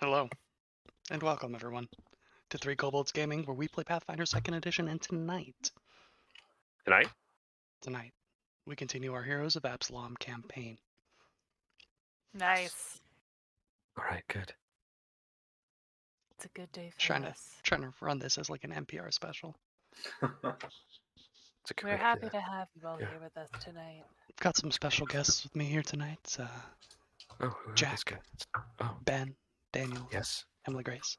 Hello, and welcome everyone to Three Kobolds Gaming, where we play Pathfinder 2nd Edition, and tonight, we continue our Heroes of Absalom campaign. Nice. All right, good. It's a good day for Trying us. to run this as like an NPR special. It's a good We're idea. happy to have you all Yeah. here with us tonight. I've got some special guests with me here tonight. Oh, who are Jack. these guys? Oh, Ben, Daniel, yes. Emily Grace.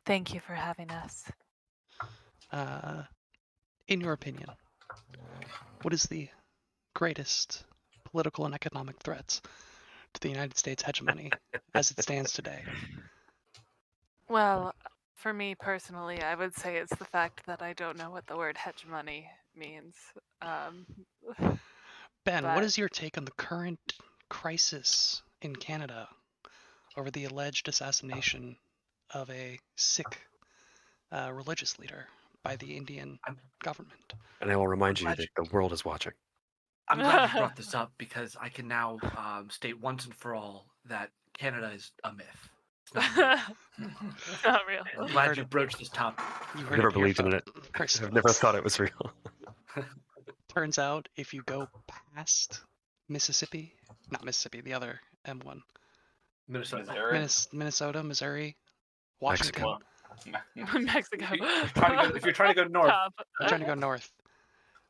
Thank you for having us. In your opinion, what is the greatest political and economic threats to the United States hegemony as it stands today? Well, for me personally, I would say it's the fact that I don't know what the word hegemony means. Ben, what But- is your take on the current crisis in Canada over the alleged assassination of a Sikh religious leader by the Indian government? And I will remind you glad that the world is watching. I'm glad you brought this up because I can now state once and for all that Canada is a myth. It's not real. Not real. I'm You glad heard you it. broached this topic. You I've heard never it here believed in it. first, I've never folks. thought it was real. Turns out, if you go past Mississippi, not Mississippi, the other M1, Minnesota. Minnesota, Missouri, Washington. Mexico. If you're trying to go north, Top. I'm trying to go north.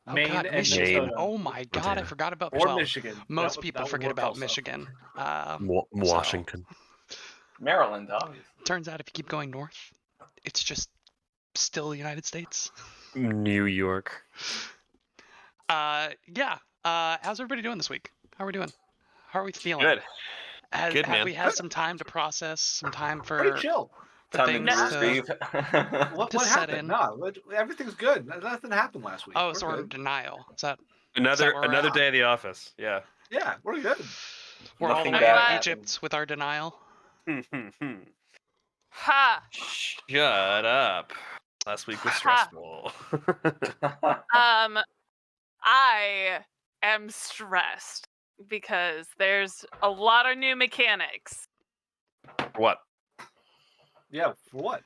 Oh Maine God, and Michigan. Minnesota. Oh my God, I Montana. forgot about or well, Michigan. most That would- people that would forget work about also. Michigan. Washington. Maryland, obviously. Turns out if you keep going north, it's just still the United States. New York. Yeah. How's everybody doing this week? How are we doing? How are we feeling? Good. Have Good, man. we had some time to process, some time Pretty for chill. Time things to to... breathe. What To set happened? in. No, everything's good. Nothing happened last week. Oh, We're so we're in good. denial. Is that Another where we're at? day at the office. Yeah. Yeah, we're good. we're all the Nothing way bad out of happened. Egypt with our denial? Ha! Shut up. Last week was stressful. I am stressed because there's a lot of new mechanics. What? Yeah, for what?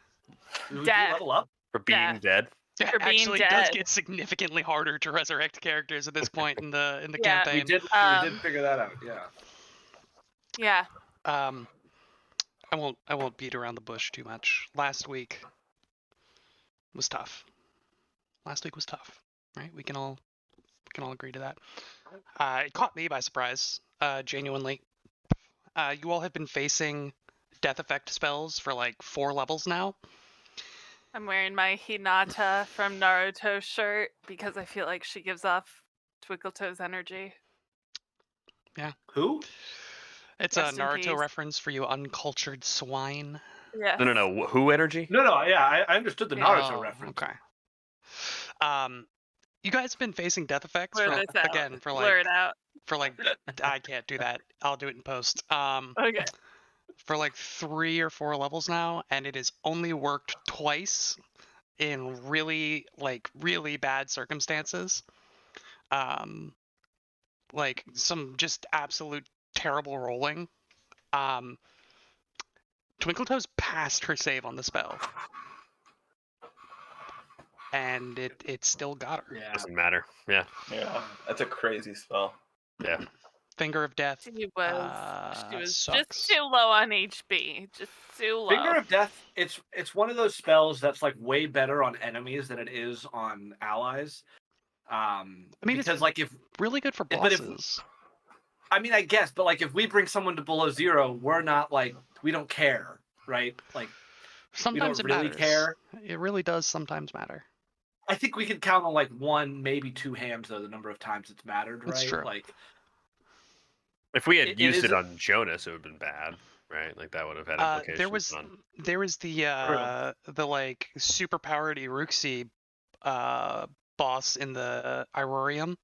Did we Death. level up? For being Yeah. dead? Yeah, For being actually, it does dead. get significantly harder to resurrect characters at this point in the Yeah. We campaign. did figure that out. Yeah. Yeah. I won't beat around the bush too much. Last week was tough. Right? We can all agree to that. It caught me by surprise, genuinely. You all have been facing death effect spells for like 4 levels now. I'm wearing my Hinata from Naruto shirt because I feel like she gives off Twinkletoes energy. Who? It's Rest a in Naruto peace. reference for you uncultured swine. Yeah. No. Who energy? No. Yeah, I understood the Yeah. Naruto Oh, reference. okay. You guys have been facing death effects Blur for, this out. again for Blur like it out. I can't do that. I'll do it in post. Okay. For like 3 or 4 levels now, and it has only worked twice in really bad circumstances. Like some just absolute terrible rolling. Twinkletoes passed her save on the spell, and it still got her. Yeah. Doesn't matter. Yeah. Yeah, that's a crazy spell. Yeah. Finger of Death. She was Sucks. just too low on HP. Just too low. Finger of Death, it's one of those spells that's like way better on enemies than it is on allies. I mean, it's because like if really good for But if- bosses. I mean I guess, but like if we bring someone to below 0, we're not like we don't care, right? Like Sometimes we it don't really matters. care. It really does sometimes matter. I think we could count on like 1, maybe 2 hands though the number of times it's mattered, right? That's true. Like If we had It used is- it on Jonas, it would have been bad, right? Like that would have had implications. There was the like super powered Iruxi boss in the Irorium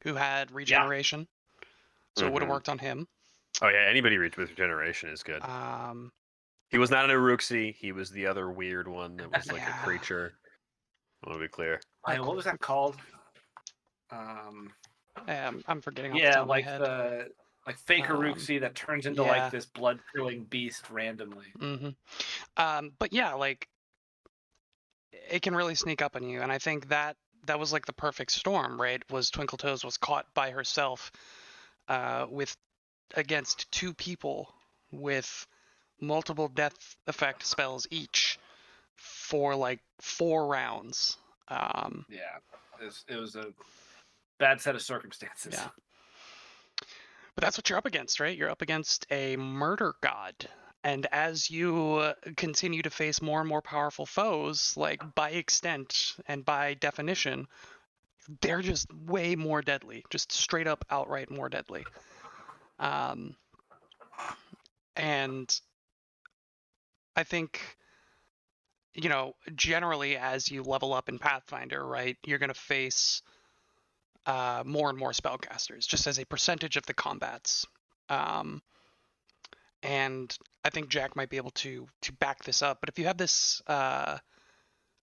who had regeneration. So it would have Mhm. worked on him. Oh yeah, anybody with regeneration is good. He was not an Uruxi. He was the other weird one that was like Yeah. a creature. I want to be clear. what was that called? I'm forgetting off the Yeah, top of my like head. Like fake Uruxi that turns into yeah. like this blood-spilling beast randomly. But yeah, like it can really sneak up on you, and I think that was like the perfect storm, right? Was Twinkle Toes was caught by herself with against two people with multiple death effect spells each for like 4 rounds. Yeah, it was a bad set of circumstances. Yeah. But that's what you're up against, right? You're up against a murder god. And as you continue to face more and more powerful foes, like by extent and by definition, they're just way more deadly, just straight up outright more deadly. And I think, you know, generally as you level up in Pathfinder, right, you're going to face more and more spellcasters, just as a percentage of the combats. And I think Jack might be able to back this up. But if you have this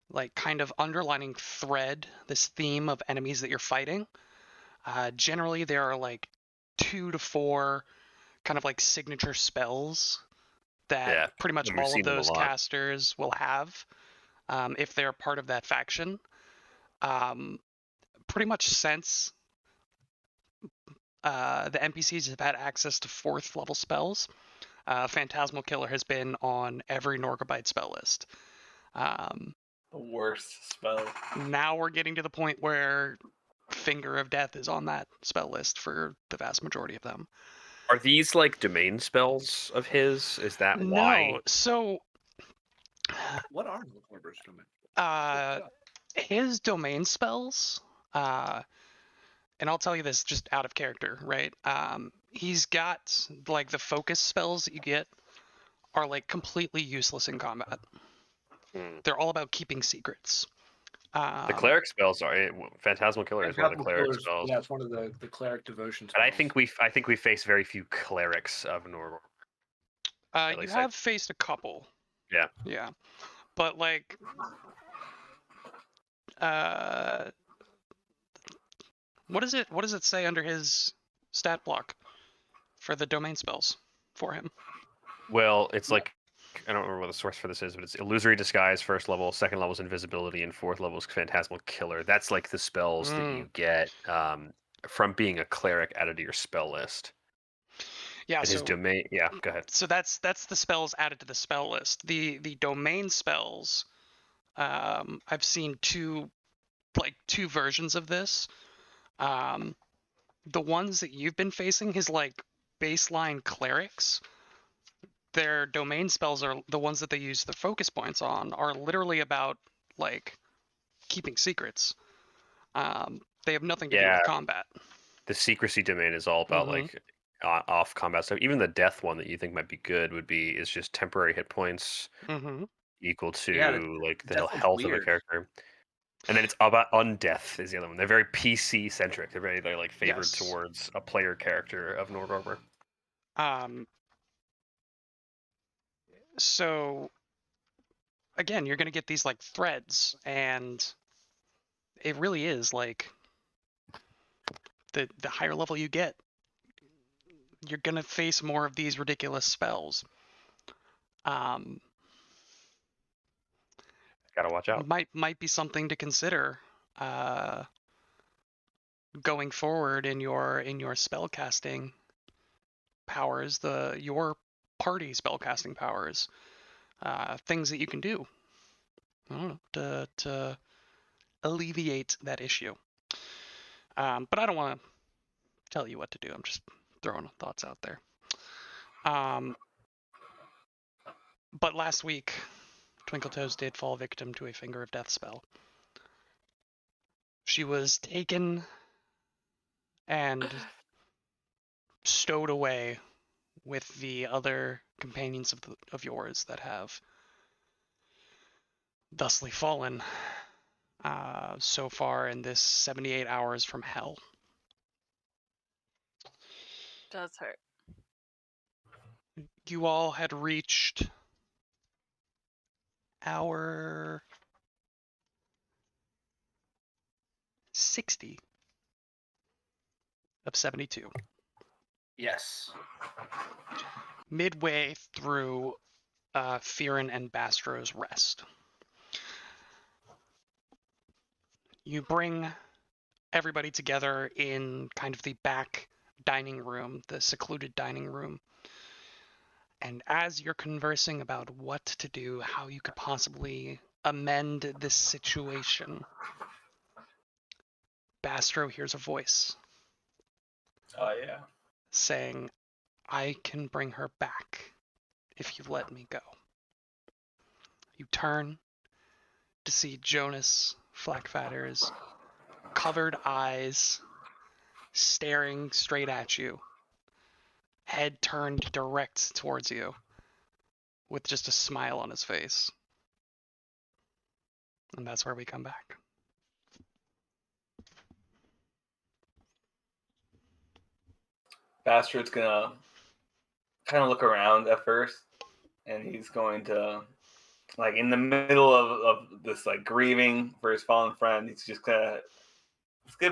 like kind of underlining thread, this theme of enemies that you're fighting, generally there are like 2 to 4 kind of like signature spells that pretty much all of those casters will have if they're part of that faction. Pretty much since the NPCs have had access to 4th level spells, Phantasmal Killer has been on every Norgabite spell list. The worst spell. Now we're getting to the point where Finger of Death is on that spell list for the vast majority of them. Are these like domain spells of his? Is that why? No. So what are Warbur's domain? His domain spells, and I'll tell you this just out of character, right? He's got like the focus spells that you get are like completely useless in combat. They're all about keeping secrets. The cleric spells are Phantasmal Killer is one of the cleric spells. Yeah, it's one of the cleric devotion spells. But I think we face very few clerics of Norgor. You have faced a couple. Yeah. Yeah. But like what does it say under his stat block for the domain spells for him? Well, it's like I don't remember what the source for this is, but it's Illusory Disguise, 1st level, 2nd level is Invisibility, and 4th level is Phantasmal Killer. That's like the spells that you get from being a cleric added to your spell list. Yeah, and his domain. Yeah, go ahead. So that's the spells added to the spell list. The domain spells, I've seen two versions of this. The ones that you've been facing, his like baseline clerics, their domain spells are the ones that they use the focus points on, are literally about like keeping secrets. They have nothing to do with combat. The secrecy domain is all about like off combat stuff. Even the death one that you think might be good is just temporary hit points equal to like the health of the character. And then it's about undeath is the other one. They're very PC centric. They're like favored towards a player character of Norgor. So again, you're gonna get these like threads, and it really is like the higher level you get, you're gonna face more of these ridiculous spells. Gotta watch out. Might be something to consider going forward in your spellcasting powers, your party spellcasting powers, things that you can do, I don't know, to alleviate that issue. But I don't want to tell you what to do. I'm just throwing thoughts out there. But last week, Twinkle Toes did fall victim to a Finger of Death spell. She was taken and stowed away with the other companions of yours that have thusly fallen so far in this 78 hours from hell. Does hurt. You all had reached hour 60 of 72. Yes. Midway through Fearin and Bastro's rest, you bring everybody together in kind of the back dining room, the secluded dining room. And as you're conversing about what to do, how you could possibly amend this situation, Bastro hears a voice. Oh, yeah. Saying, I can bring her back if you let me go. You turn to see Jonas Flackfatter's covered eyes staring straight at you, head turned direct towards you, with just a smile on his face. And that's where we come back. Bastard's gonna kind of look around at first, and he's going to, like, in the middle of this, like, grieving for his fallen friend, he's gonna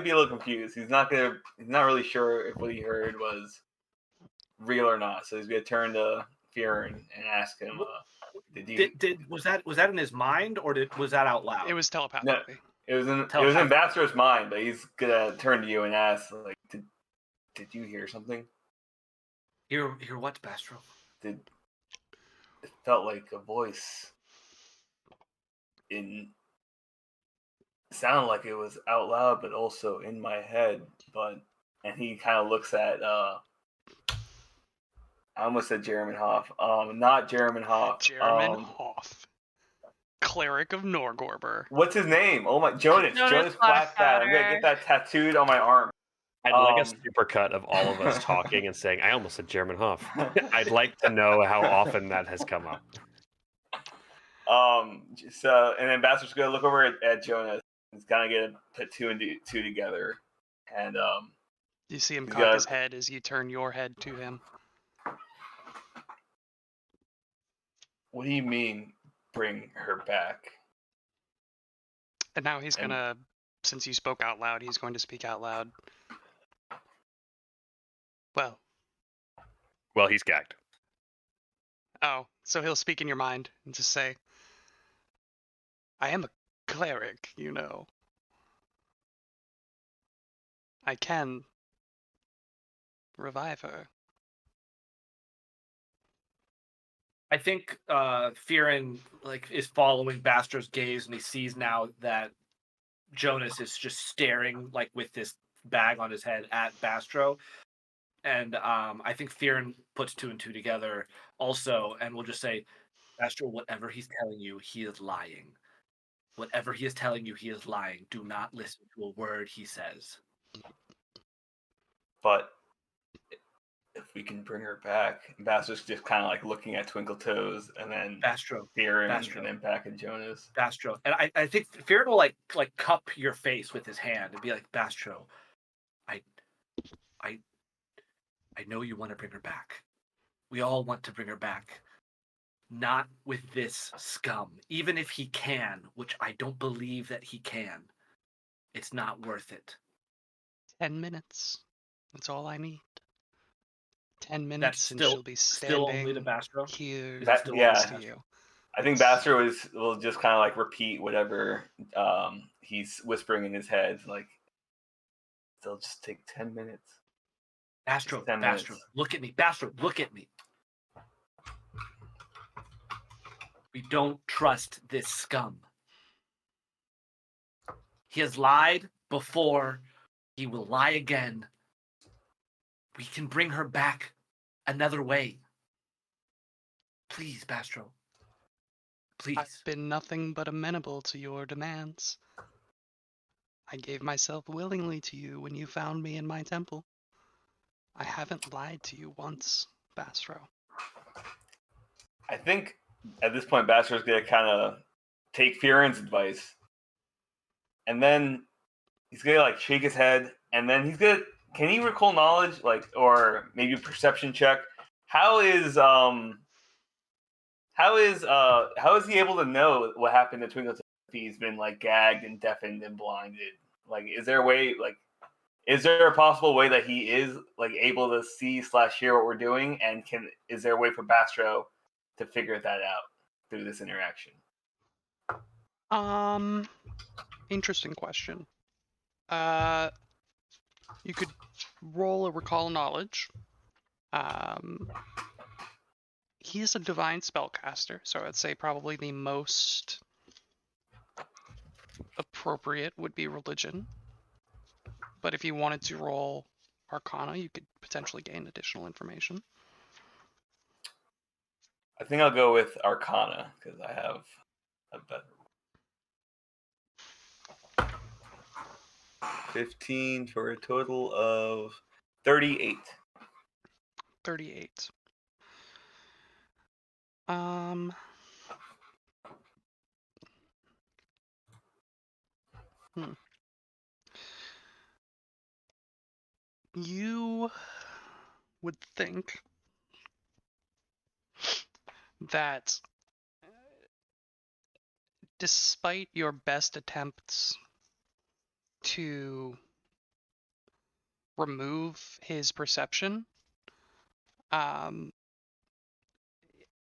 be a little confused. He's not really sure if what he heard was real or not. So he's gonna turn to Fearin and ask him, was that in his mind, or was that out loud? It was telepathically. No, it was in Bastro's mind, but he's gonna turn to you and ask, like, did you hear something? Hear what, Bastro? It felt like a voice sounded like it was out loud, but also in my head. And he kind of looks at, I almost said Jeremy Hoff. Not Jeremy Hoff. Jeremy Hoff, cleric of Norgorber. What's his name? Oh my, Jonas Flackfat. I'm gonna get that tattooed on my arm. I'd like a supercut of all of us talking and saying, I almost said Jeremy Hoff. I'd like to know how often that has come up. So, and then Bastard's gonna look over at Jonas. He's kind of gonna put two and two together, and you see him cock his head as you turn your head to him. What do you mean, bring her back? And now he's gonna, since you spoke out loud, he's going to speak out loud. Well, he's gagged. Oh, so he'll speak in your mind and just say, I am a cleric, you know. I can revive her. I think Fearin is following Bastro's gaze, and he sees now that Jonas is just staring with this bag on his head at Bastro. And I think Fearin puts two and two together also, and will just say, Bastro, whatever he's telling you, he is lying. Whatever he is telling you, he is lying. Do not listen to a word he says. But if we can bring her back, Bastro's just kind of looking at Twinkle Toes, and then Fearin, and then back at Jonas. Bastro, and I think Fearin will cup your face with his hand and be like, Bastro, I know you want to bring her back. We all want to bring her back. Not with this scum. Even if he can, which I don't believe that he can, it's not worth it. 10 minutes. That's all I need. 10 minutes and she'll be still only to standing Bastro? here That- next yeah. to you. I think Bastro will just kind of repeat whatever he's whispering in his head. They'll just take 10 minutes. Bastro, look at me. Bastro, look at me. We don't trust this scum. He has lied before. He will lie again. We can bring her back another way. Please, Bastro. Please. I've been nothing but amenable to your demands. I gave myself willingly to you when you found me in my temple. I haven't lied to you once, Bastro. I think at this point, Bastro's going to kind of take Fearin's advice. And then he's going to shake his head. And then he's going to, can he recall knowledge, or maybe a perception check? How is he able to know what happened to Twinkle if he's been gagged and deafened and blinded? Is there a way is there a possible way that he is like able to see/hear what we're doing, and is there a way for Bastro to figure that out through this interaction? Interesting question. You could roll a recall knowledge. He is a divine spellcaster, so I'd say probably the most appropriate would be religion. But if you wanted to roll Arcana, you could potentially gain additional information. I think I'll go with Arcana because I have a better. 15 for a total of 38. 38. You would think that despite your best attempts to remove his perception,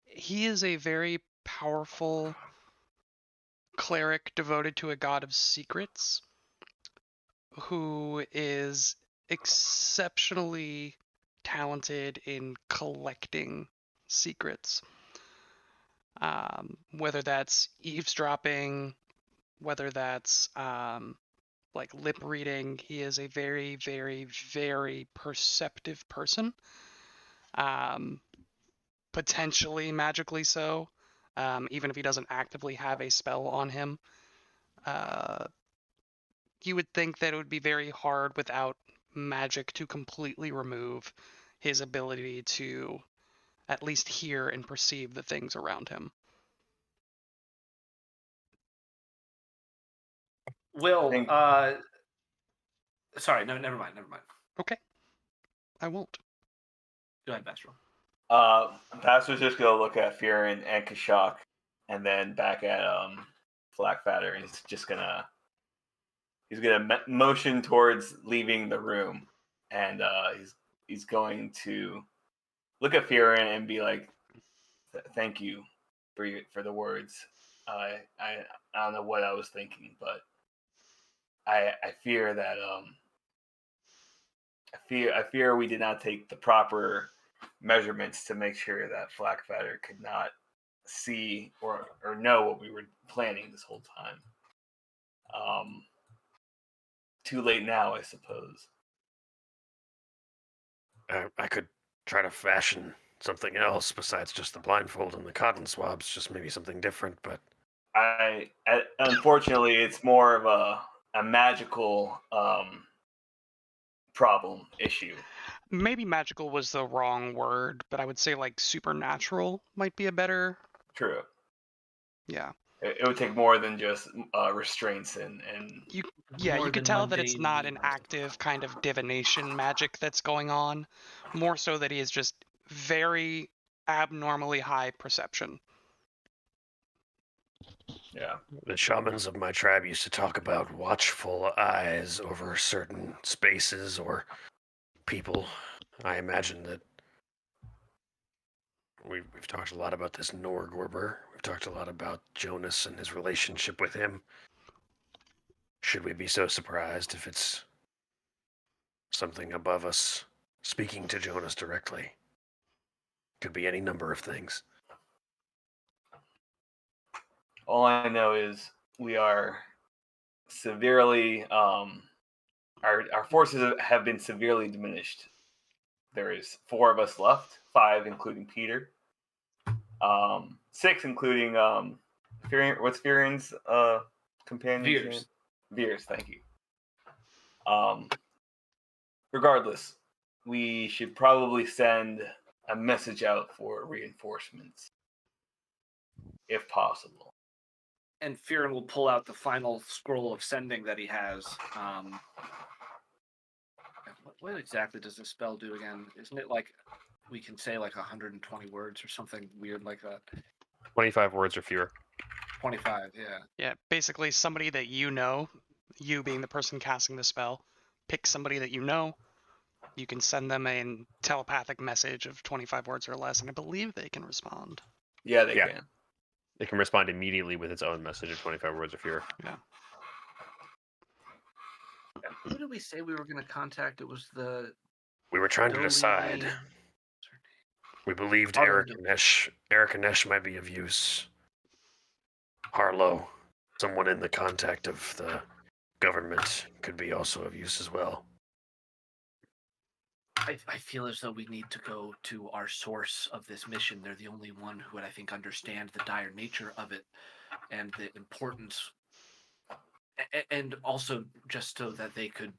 he is a very powerful cleric devoted to a god of secrets who is exceptionally talented in collecting secrets. Whether that's eavesdropping, whether that's like lip reading, he is a very, very, very perceptive person. Potentially magically so, even if he doesn't actively have a spell on him. You would think that it would be very hard without magic to completely remove his ability to at least hear and perceive the things around him. Will, sorry, no, never mind. Okay. I won't. Go ahead, Bastro. Pastor's just gonna look at Fearin and Kashak, and then back at Flackfatter, and he's gonna motion towards leaving the room, and he's going to look at Fearin and be like, "Thank you for the words. I don't know what I was thinking, but I fear that I fear we did not take the proper measurements to make sure that Flackfatter could not see or know what we were planning this whole time. Too late now, I suppose. I could try to fashion something else besides just the blindfold and the cotton swabs, just maybe something different, but unfortunately, it's more of a magical problem issue. Maybe magical was the wrong word, but I would say like supernatural might be a better. True. Yeah. It would take more than just restraints and you could tell that it's not an active kind of divination magic that's going on. More so that he is just very abnormally high perception. Yeah. The shamans of my tribe used to talk about watchful eyes over certain spaces or people. I imagine that we've talked a lot about this Norgorber. We've talked a lot about Jonas and his relationship with him. Should we be so surprised if it's something above us speaking to Jonas directly? Could be any number of things. All I know is we are severely our forces have been severely diminished. There is 4 of us left, 5 including Peter, 6 including what's Fearin's companion? Veers. Veers, thank you. Regardless, we should probably send a message out for reinforcements, if possible. And Fearin will pull out the final scroll of sending that he has. What exactly does this spell do again? Isn't it like we can say like 120 words or something weird like that? 25 words or fewer. 25, yeah. Yeah, basically somebody that you know, you being the person casting the spell, pick somebody that you know. You can send them a telepathic message of 25 words or less, and I believe they can respond. Yeah, they can. It can respond immediately with its own message of 25 words of fear. Yeah. Who did we say we were going to contact? It was the... We were trying to decide. We believed Eric Anesh might be of use. Harlow, someone in the contact of the government, could be also of use as well. I feel as though we need to go to our source of this mission. They're the only one who would, I think, understand the dire nature of it and the importance, and also just so that they could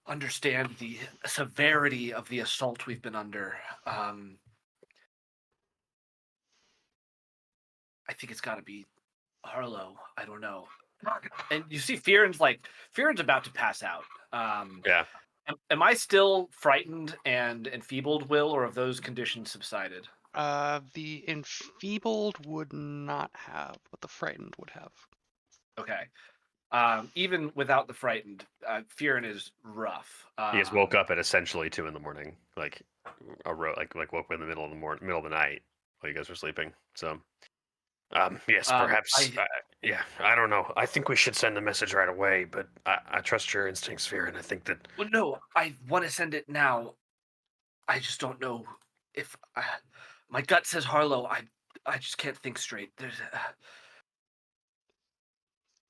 understand the severity of the assault we've been under. I think it's got to be Harlow. I don't know. And you see Fearon's about to pass out. Yeah. Am I still frightened and enfeebled, Will, or have those conditions subsided? The enfeebled would not have, but the frightened would have. Okay. Even without the frightened, Fearon is rough. He just woke up at essentially 2 a.m, like woke up in the middle of the night while you guys were sleeping. So, yes, perhaps. I don't know. I think we should send the message right away, but I trust your instincts, Fearon. I think that. Well, no, I want to send it now. I just don't know if my gut says Harlow. I just can't think straight.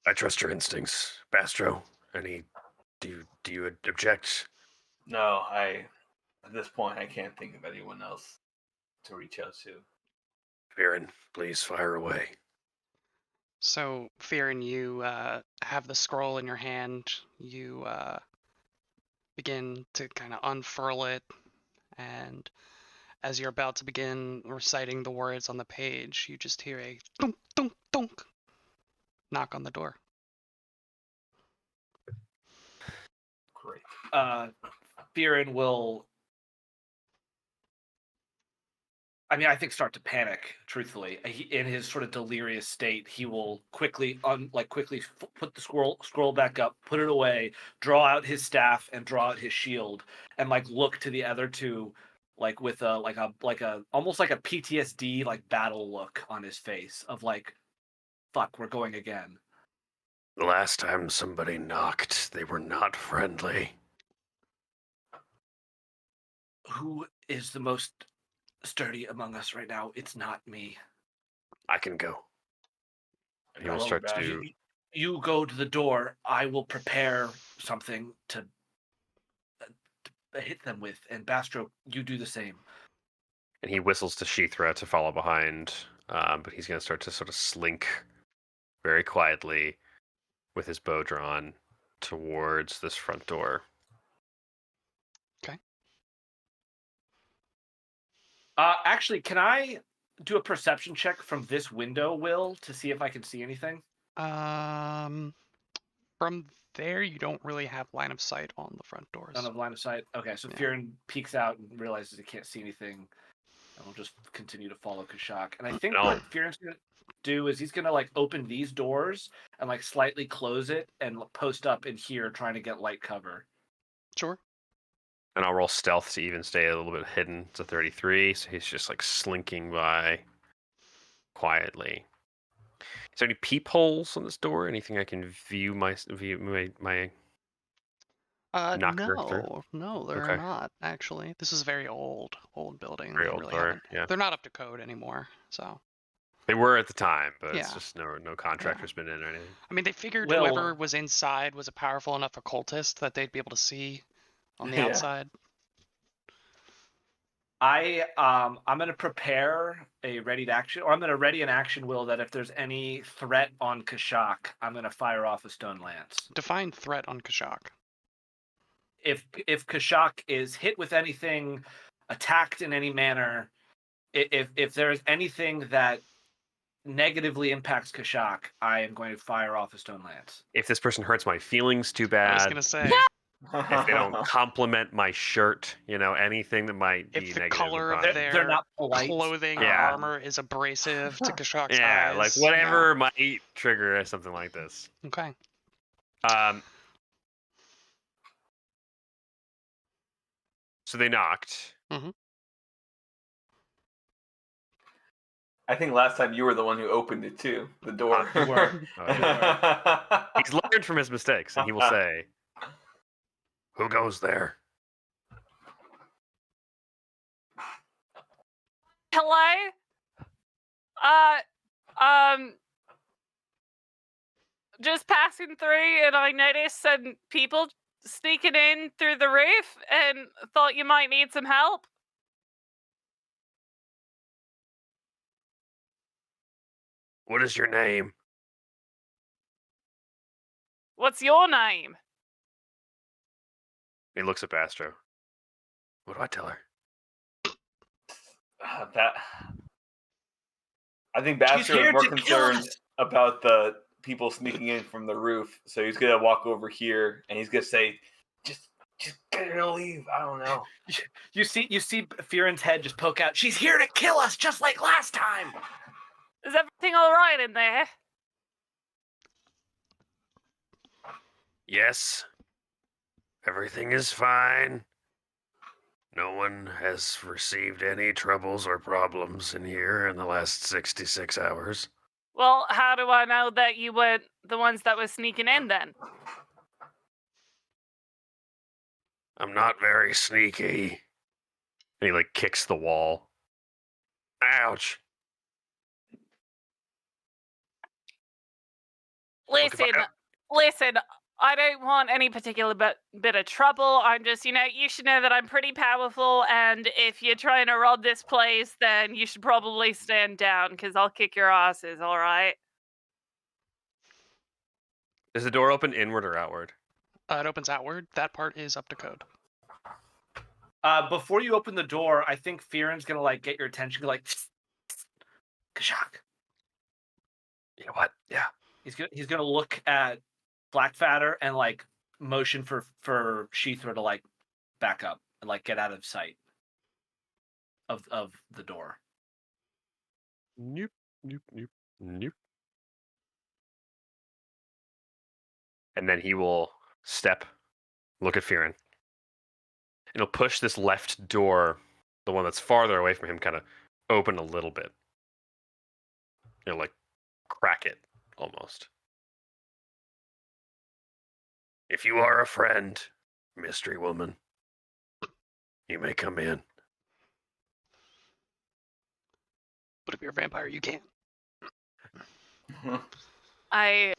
I trust your instincts, Bastro. Do you object? No, at this point I can't think of anyone else to reach out to. Fearon, please fire away. So, Fearon, you have the scroll in your hand. You begin to kind of unfurl it, and as you're about to begin reciting the words on the page, you just hear a thunk, thunk, thunk knock on the door. Great. Fearon will, I think, start to panic. Truthfully, in his sort of delirious state, he will quickly put the scroll back up, put it away, draw out his staff, and draw out his shield, and look to the other two, with a almost like a PTSD battle look on his face of fuck, we're going again. The last time somebody knocked, they were not friendly. Who is the most sturdy among us right now? It's not me. I can go. And he will start to. You go to the door. I will prepare something to hit them with, and Bastro, you do the same. And he whistles to Shithra to follow behind, but he's going to start to sort of slink very quietly with his bow drawn towards this front door. Okay. Actually, can I do a perception check from this window, Will, to see if I can see anything? From there, you don't really have line of sight on the front doors. None of line of sight? Okay, so Fearon peeks out and realizes he can't see anything, and will just continue to follow Kashak. And I think what Fearon's going to do is he's going to open these doors and slightly close it and post up in here trying to get light cover. Sure. And I'll roll stealth to even stay a little bit hidden. It's a 33, so he's just slinking by quietly. Is there any peepholes on this door? Anything I can view my knocker through? No, there are not, actually. This is a very old building. Very old door, yeah. They're not up to code anymore, so. They were at the time, but it's just no contractor's been in or anything. I mean, they figured whoever was inside was a powerful enough occultist that they'd be able to see on the outside. I'm going to prepare a ready to action, or I'm going to ready an action, Will, that if there's any threat on Kashak, I'm going to fire off a stone lance. Define threat on Kashak. If Kashak is hit with anything, attacked in any manner, if there is anything that negatively impacts Kashak, I am going to fire off a stone lance. If this person hurts my feelings too bad. I was going to say. If they don't compliment my shirt, anything that might be if the negative. color of their not polite. Clothing or armor is abrasive to Kashak's eyes. Yeah, whatever might trigger something like this. Okay. So they knocked. I think last time you were the one who opened it too, the door. You were. Oh, yeah. He's learned from his mistakes, and he will say, "Who goes there?" Hello? Just passing through, and I noticed some people sneaking in through the roof, and thought you might need some help. What is your name? What's your name? He looks at Bastro. What do I tell her? I think She's Bastro here is more to kill concerned us. about the people sneaking in from the roof, so he's gonna walk over here and he's gonna say, "Just get her to leave." I don't know. You see Fearon's head just poke out. She's here to kill us, just like last time. Is everything all right in there? Yes. Everything is fine. No one has received any troubles or problems in here in the last 66 hours. Well, how do I know that you weren't the ones that were sneaking in then? I'm not very sneaky. And he, like, kicks the wall. Ouch. Listen, I don't want any particular bit of trouble. I'm just, you should know that I'm pretty powerful, and if you're trying to rob this place, then you should probably stand down, because I'll kick your asses, all right? Does the door open inward or outward? It opens outward. That part is up to code. Before you open the door, I think Fearon's gonna like get your attention, like Kashak. You know what? Yeah. He's gonna look at Blackfatter and like motion for Sheethra to like back up and like get out of sight of the door. Nope. And then he will step, look at Fearon, and he'll push this left door, the one that's farther away from him, kind of open a little bit. Like crack it almost. If you are a friend, mystery woman, you may come in. But if you're a vampire, you can't. I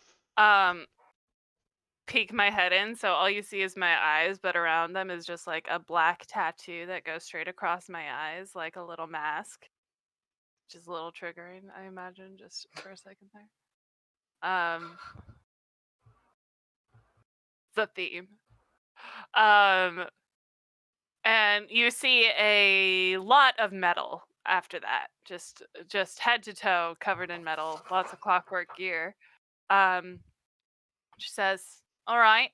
peek my head in, so all you see is my eyes, but around them is just like a black tattoo that goes straight across my eyes, like a little mask. Which is a little triggering, I imagine, just for a second there. The theme. And you see a lot of metal after that, just head to toe covered in metal, lots of clockwork gear. She says, "All right,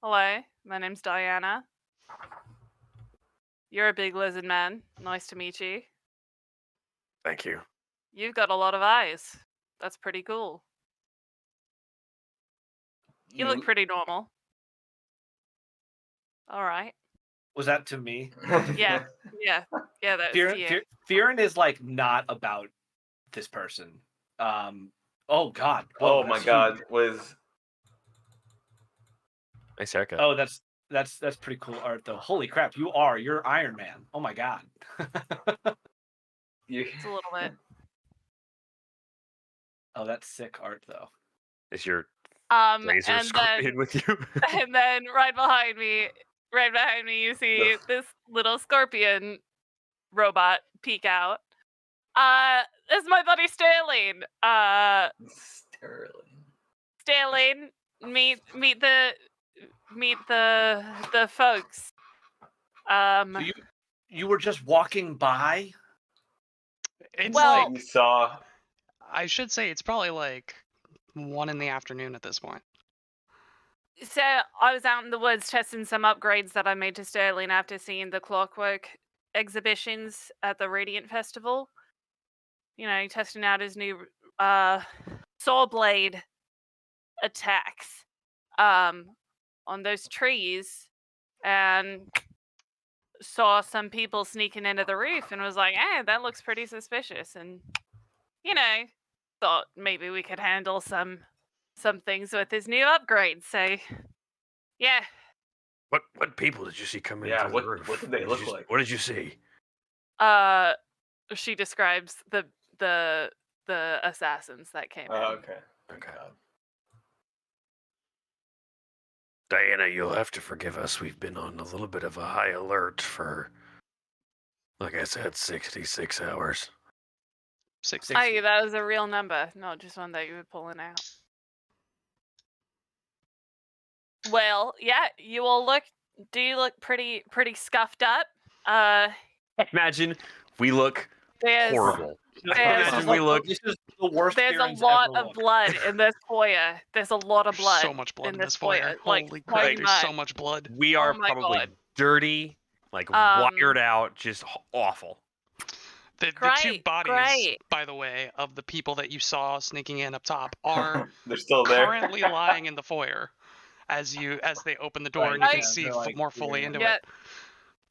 hello, my name's Diana. You're a big lizard man. Nice to meet you. Thank you. You've got a lot of eyes. That's pretty cool. You look pretty normal. All right." Was that to me? Yeah, that was to you. Fearon is like not about this person. Oh God. Whoa, oh my God. Was Nice haircut. Oh, that's pretty cool art though. Holy crap, you're Iron Man. Oh my God. It's a little bit. Oh, that's sick art though. Is your laser and scorpion then with you? and then right behind me, you see this little scorpion robot peek out. This is my buddy Sterling. Sterling, meet the folks. So you were just walking by? It's Well- like, you saw. I should say it's probably like 1 in the afternoon at this point. So I was out in the woods testing some upgrades that I made to Sterling after seeing the clockwork exhibitions at the Radiant Festival. Testing out his new saw blade attacks on those trees, and saw some people sneaking into the roof and was like, "Hey, that looks pretty suspicious," and thought maybe we could handle some things with his new upgrade. So, yeah. What people did you see coming Yeah, through the roof? what did they look like? What did you see? She describes the assassins that came in. Okay. Okay. Diana, you'll have to forgive us. We've been on a little bit of a high alert for, like I said, 66 hours. 60. Aye, that was a real number, not just one that you were pulling out. Well, yeah, you all look pretty scuffed up. Imagine we look There's horrible. there's Imagine we look. This is the worst. there's a Fearon's lot ever of looked. blood in this foyer. There's a lot of blood. So much blood in this foyer. Like, Holy so crap, there's so much. much blood. We are Oh my probably God. dirty, like wired out, just awful. The two Great, bodies, great. by the way, of the people that you saw sneaking in up top are They're still there. currently lying in the foyer as they open the door and you Right. can see They're like, more fully into Yep. it.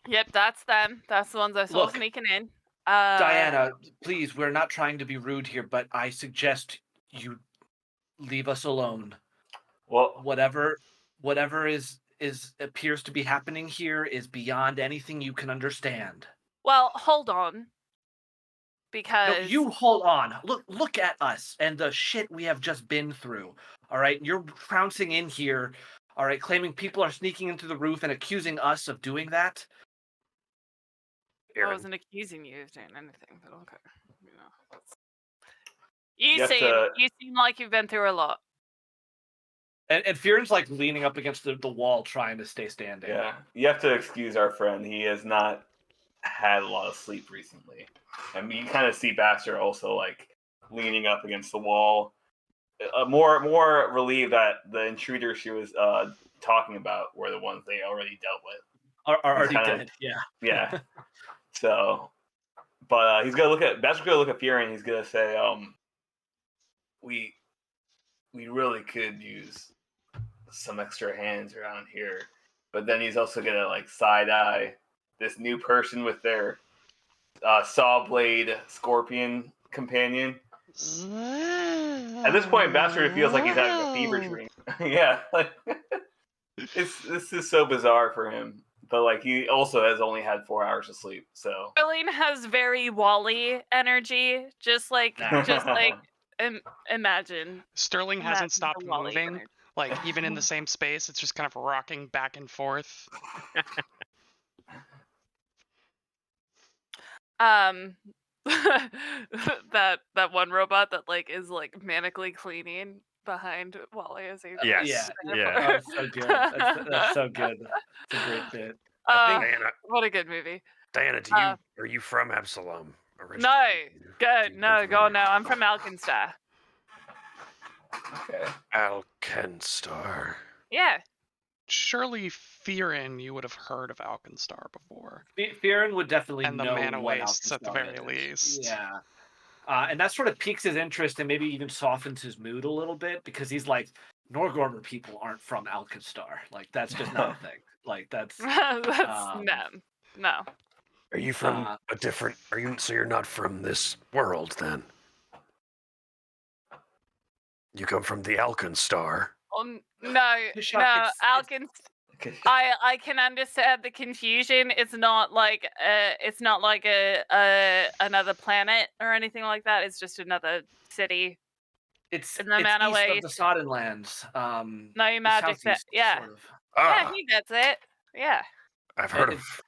Yep, that's them. That's the ones I saw Look, sneaking in. Diana, please, we're not trying to be rude here, but I suggest you leave us alone. Well, Whatever is appears to be happening here is beyond anything you can understand. Well, hold on. No, Because you hold on. Look at us and the shit we have just been through. All right, you're trouncing in here. All right, claiming people are sneaking into the roof and accusing us of doing that. I Aaron. wasn't accusing you of doing anything, but okay. You You have to- seem like you've been through a lot. And Fearon's like leaning up against the wall, trying to stay standing. yeah, you have to excuse our friend. He has not had a lot of sleep recently. I mean, you kind of see Baxter also like leaning up against the wall, more relieved that the intruders she was talking about were the ones they already dealt with. Are already kinda- dead. Yeah. Yeah. So, but he's gonna look at Baxter's gonna look at Fury and he's gonna say, we really could use some extra hands around here. But then he's also gonna like side eye this new person with their saw blade scorpion companion. At this point, Bastard feels like he's having a fever dream. Yeah, like this is so bizarre for him. But like he also has only had 4 hours of sleep, so Sterling has very Wally energy, just like imagine. Sterling hasn't Imagine stopped the Wally moving. energy. Like, even in the same space, it's just kind of rocking back and forth. That one robot that like is like manically cleaning behind Wally as he Yes. Oh, that's so good. That's so good. It's a great bit. Diana, what a good movie. Diana, are you from Absalom? Originally? No, good. Do you No, come go from- no. I'm from Alkenstar. okay. Alkenstar. Yeah. Surely, Fearin, you would have heard of Alkenstar before. Fearon would definitely And the know Mana what Wastes at the Alkenstar very is. least. Yeah. And that sort of piques his interest and maybe even softens his mood a little bit because he's like, Norgorber people aren't from Alkenstar. Like, that's just not a thing. Like, that's... That's no. Are you from a different? So you're not from this world then? You come from the Alkenstar. No, It's- Alkens. I can understand the confusion. It's not like another planet or anything like that. It's just another city. It's in the Mana east of Waste. the Soddenlands. No magic. southeast, Yeah, sort of. yeah, he gets it. Yeah, I've heard It- of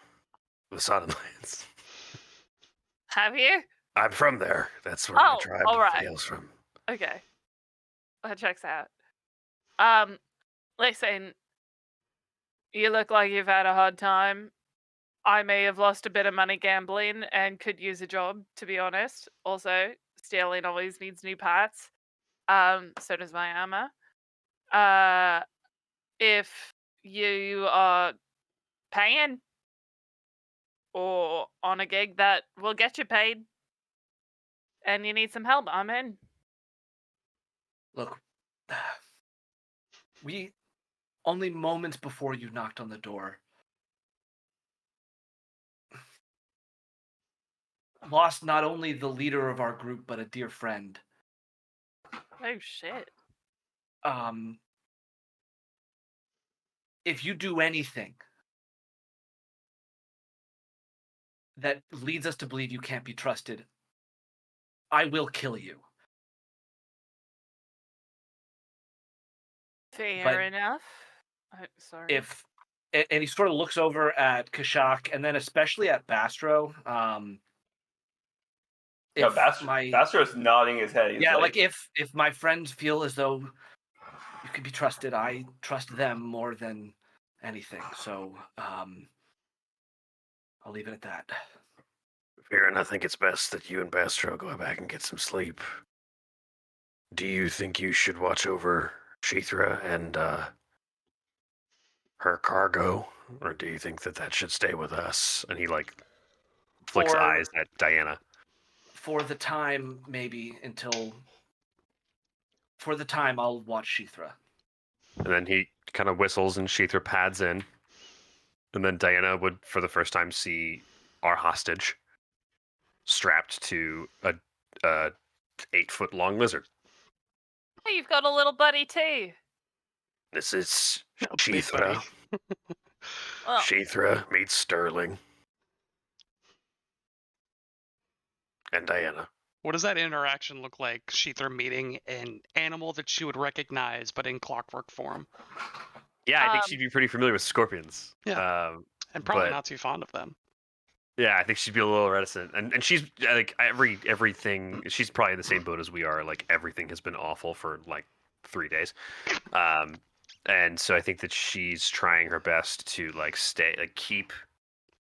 the Soddenlands. have you? I'm from there. That's where my Oh, tribe all right. hails from. Okay, that checks out. Listen, you look like you've had a hard time. I may have lost a bit of money gambling and could use a job, to be honest. Also, Sterling always needs new parts. So does my armor. If you are paying or on a gig that will get you paid and you need some help, I'm in. Look, we only moments before you knocked on the door, lost not only the leader of our group, but a dear friend. Oh shit. If you do anything that leads us to believe you can't be trusted, I will kill you. Fair enough. Sorry. And he sort of looks over at Kashak and then especially at Bastro. Bastro's nodding his head. He's like if my friends feel as though you can be trusted, I trust them more than anything. So I'll leave it at that. Viren, I think it's best that you and Bastro go back and get some sleep. Do you think you should watch over Sheethra and her cargo, or do you think that should stay with us? And he flicks eyes at Diana. For the time, maybe for the time, I'll watch Sheethra. And then he kind of whistles and Sheethra pads in. And then Diana would, for the first time, see our hostage strapped to a 8-foot-long lizard. Hey, you've got a little buddy too. This is Sheethra. Well, Sheethra meets Sterling. And Diana. What does that interaction look like? Sheethra meeting an animal that she would recognize, but in clockwork form. Yeah, I think she'd be pretty familiar with scorpions. Yeah, and probably not too fond of them. Yeah, I think she'd be a little reticent, and she's like everything. She's probably in the same boat as we are. Like everything has been awful for like 3 days, and so I think that she's trying her best to keep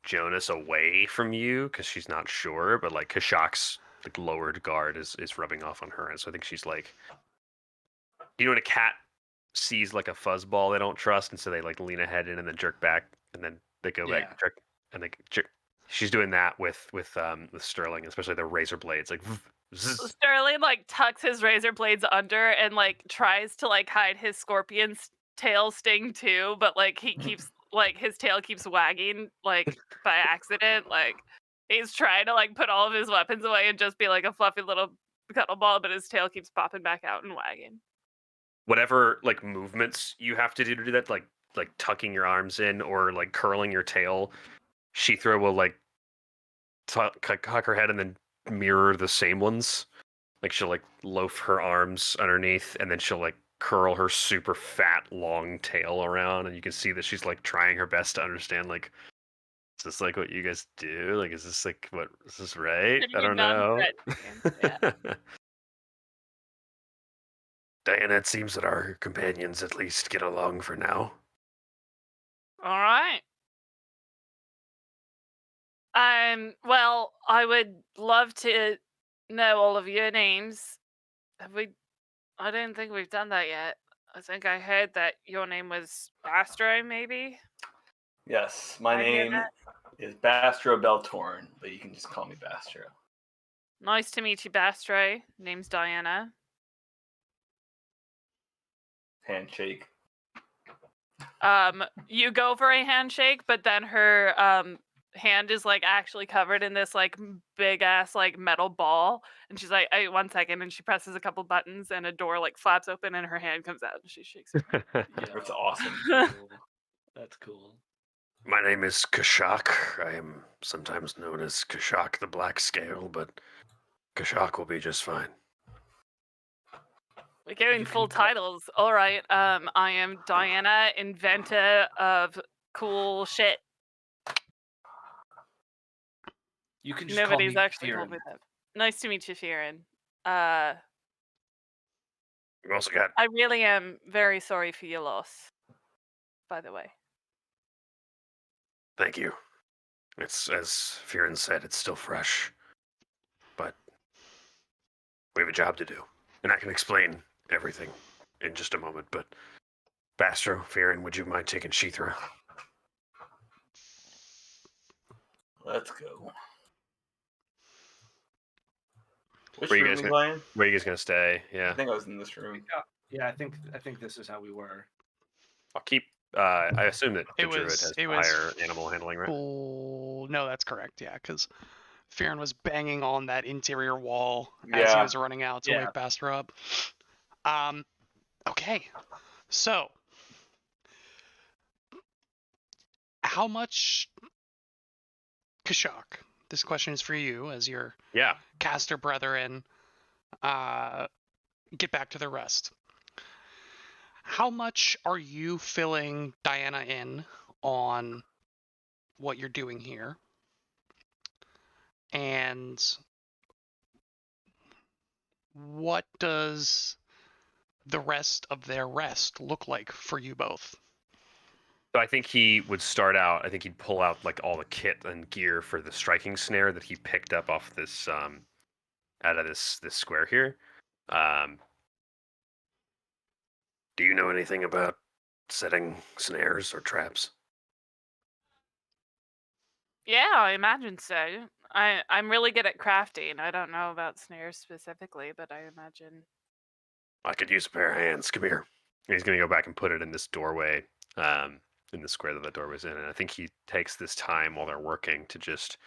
Jonas away from you because she's not sure. But like Kashak's lowered guard is rubbing off on her, and so I think she's like, you know, when a cat sees like a fuzzball they don't trust, and so they lean ahead in and then jerk back, and then they go back and jerk, and they jerk. She's doing that with Sterling, especially the razor blades. Sterling tucks his razor blades under and tries to hide his scorpion's tail sting too, but he keeps his tail keeps wagging by accident. He's trying to put all of his weapons away and just be a fluffy little cuddle ball, but his tail keeps popping back out and wagging. Whatever movements you have to do that, like tucking your arms in or curling your tail, Sheethra will cock her head and then mirror the same ones. She'll loaf her arms underneath and then she'll curl her super fat long tail around, and you can see that she's trying her best to understand is this what you guys do? Is this is this right? I don't know. Yeah. Diana, it seems that our companions at least get along for now. All right. Well, I would love to know all of your names. I don't think we've done that yet. I think I heard that your name was Bastro, maybe? Yes, my name is Bastro Beltorn, but you can just call me Bastro. Nice to meet you, Bastro. Name's Diana. Handshake. You go for a handshake, but then her hand is actually covered in this big ass metal ball, and she's like, "Hey, 1 second," and she presses a couple buttons and a door flaps open and her hand comes out and she shakes it. That's awesome. That's cool. My name is Kashak. I am sometimes known as Kashak the Black Scale, but Kashak will be just fine. We're going full titles. All right. I am Diana, inventor of cool shit. You can just Nobody's call me actually told me that. Nice to meet you, Fearon. We also got. I really am very sorry for your loss, by the way. Thank you. It's, as Fearon said, it's still fresh. But we have a job to do. And I can explain everything in just a moment, but Bastro, Fearon, would you mind taking Sheethra? Let's go. Where are you guys gonna stay? Yeah. I think I was in this room. Yeah, I think this is how we were. I'll keep. I assume that the It druid was- has it was higher animal handling, right? Oh, no, that's correct. Yeah, because Fearon was banging on that interior wall as he was running out to wake Bastra up. Okay, so how much, Kashak? This question is for you, as your caster brethren get back to the rest. How much are you filling Diana in on what you're doing here? And what does the rest of their rest look like for you both? So I think he would start out. I think he'd pull out like all the kit and gear for the striking snare that he picked up off this out of this square here. Do you know anything about setting snares or traps? Yeah, I imagine so. I'm really good at crafting. I don't know about snares specifically, but I imagine. I could use a pair of hands. Come here. And he's going to go back and put it in this doorway, in the square that the doorway's in. And I think he takes this time while they're working to just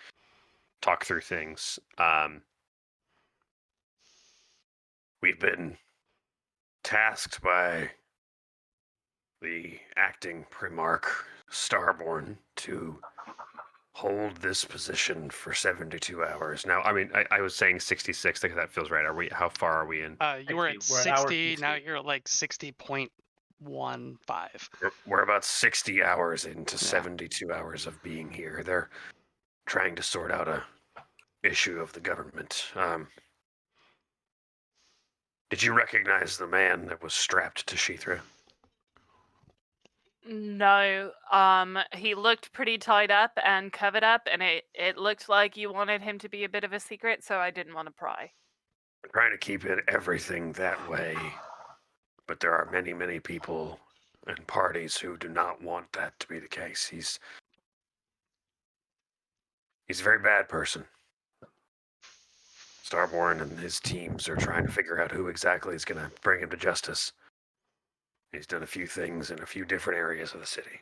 talk through things. We've been tasked by the acting Primarch Starborn to hold this position for 72 hours. Now, I mean, I was saying 66. I think that feels right. How far are we in? You were at 60. Now you're at like 60.15. We're about 60 hours into 72 hours of being here. They're trying to sort out a issue of the government. Did you recognize the man that was strapped to Shithra? No, he looked pretty tied up and covered up, and it looked like you wanted him to be a bit of a secret, so I didn't want to pry. We're trying to keep everything that way, but there are many, many people and parties who do not want that to be the case. He's a very bad person. Starborn and his teams are trying to figure out who exactly is going to bring him to justice. He's done a few things in a few different areas of the city.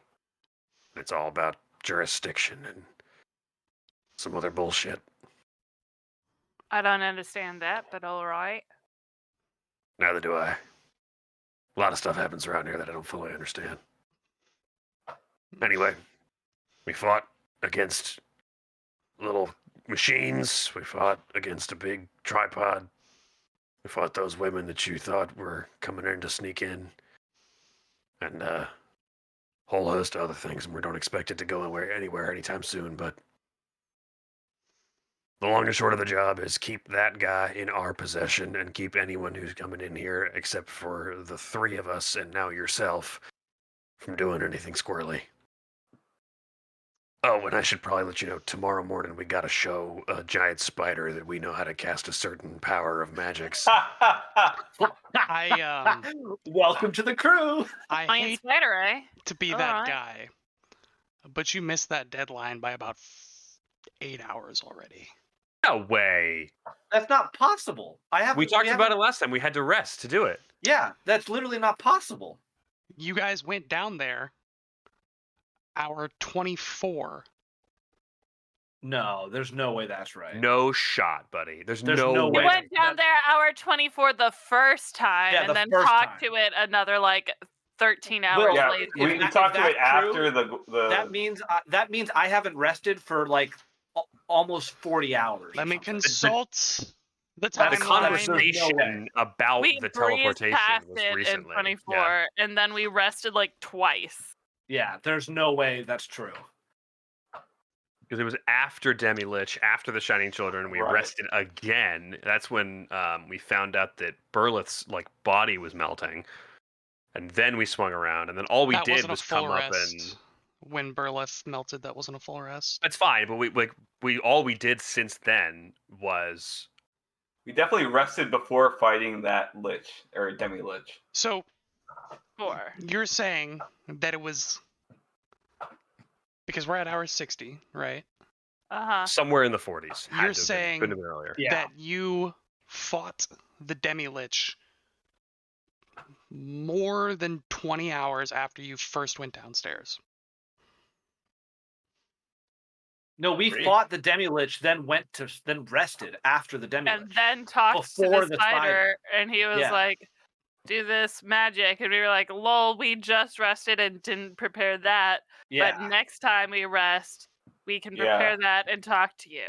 It's all about jurisdiction and some other bullshit. I don't understand that, but all right. Neither do I. A lot of stuff happens around here that I don't fully understand. Anyway, we fought against little machines. We fought against a big tripod. We fought those women that you thought were coming in to sneak in. And a whole host of other things, and we don't expect it to go anywhere anytime soon, but the long and short of the job is keep that guy in our possession and keep anyone who's coming in here, except for the three of us and now yourself, from doing anything squirrely. Oh, and I should probably let you know, tomorrow morning we gotta show a giant spider that we know how to cast a certain power of magics. Welcome to the crew. I hate spider, eh? to be that guy, but you missed that deadline by about 8 hours already. No way. That's not possible. We talked about it last time. We had to rest to do it. Yeah, that's literally not possible. You guys went down there hour 24. No, there's no way that's right. No shot, buddy. There's no way. We went down there hour 24 the first time, and then talked to it another like 13 hours later. We talked to it after the. That means I haven't rested for like almost 40 hours. Let me consult the timeline. The conversation about the teleportation was recently. In 24, and then we rested like twice. Yeah, there's no way that's true. Because it was after Demi-Lich, after the Shining Children, we rested again. That's when we found out that Burlith's like body was melting, and then we swung around, and then all we did was come up and. When Burlith melted, that wasn't a full rest. That's fine, but we did since then was. We definitely rested before fighting that Lich or Demi-Lich. So, you're saying that it was. Because we're at hour 60, right? Somewhere in the 40s. You're saying that you fought the Demi-Lich more than 20 hours after you first went downstairs. No, we fought the Demi-Lich, then rested after the Demi-Lich. And then talked before to the spider, and he was like, do this magic. And we were like, lol, we just rested and didn't prepare that. Yeah. But next time we rest, we can prepare that and talk to you.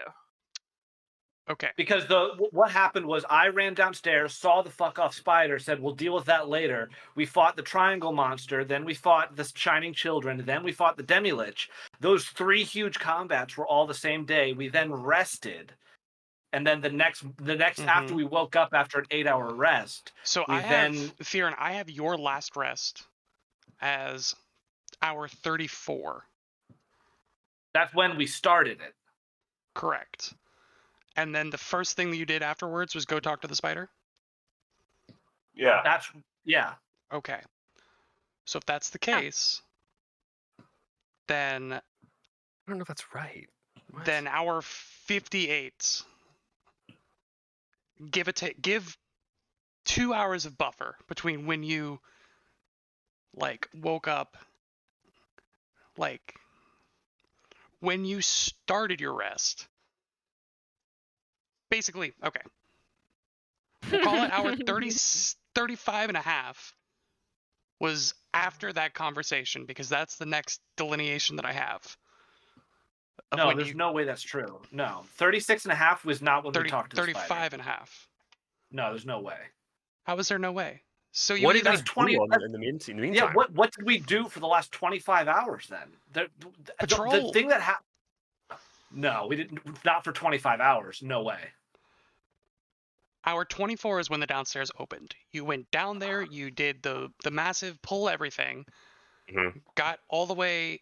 Okay. Because what happened was I ran downstairs, saw the fuck off spider, said we'll deal with that later. We fought the triangle monster, then we fought the Shining Children, then we fought the Demi-Lich. Those 3 huge combats were all the same day. We then rested. And then the next after we woke up after an 8-hour rest. So Theron, I have your last rest as hour 34. That's when we started it. Correct. And then the first thing that you did afterwards was go talk to the spider? Yeah. Okay. So if that's the case, then... I don't know if that's right. What? Then hour 58... Give 2 hours of buffer between when you woke up, when you started your rest. Basically, okay. We'll call it hour 35 and a half was after that conversation, because that's the next delineation that I have. No, there's no way that's true. No. 36 and a half was not when we talked to the spider. 35 and a half. No, there's no way. How is there no way? So you what did that's 20 in the meantime? Yeah, what did we do for the last 25 hours then? The thing that happened. No, we didn't. Not for 25 hours. No way. Hour 24 is when the downstairs opened. You went down there. You did the massive pull everything. Mm-hmm. Got all the way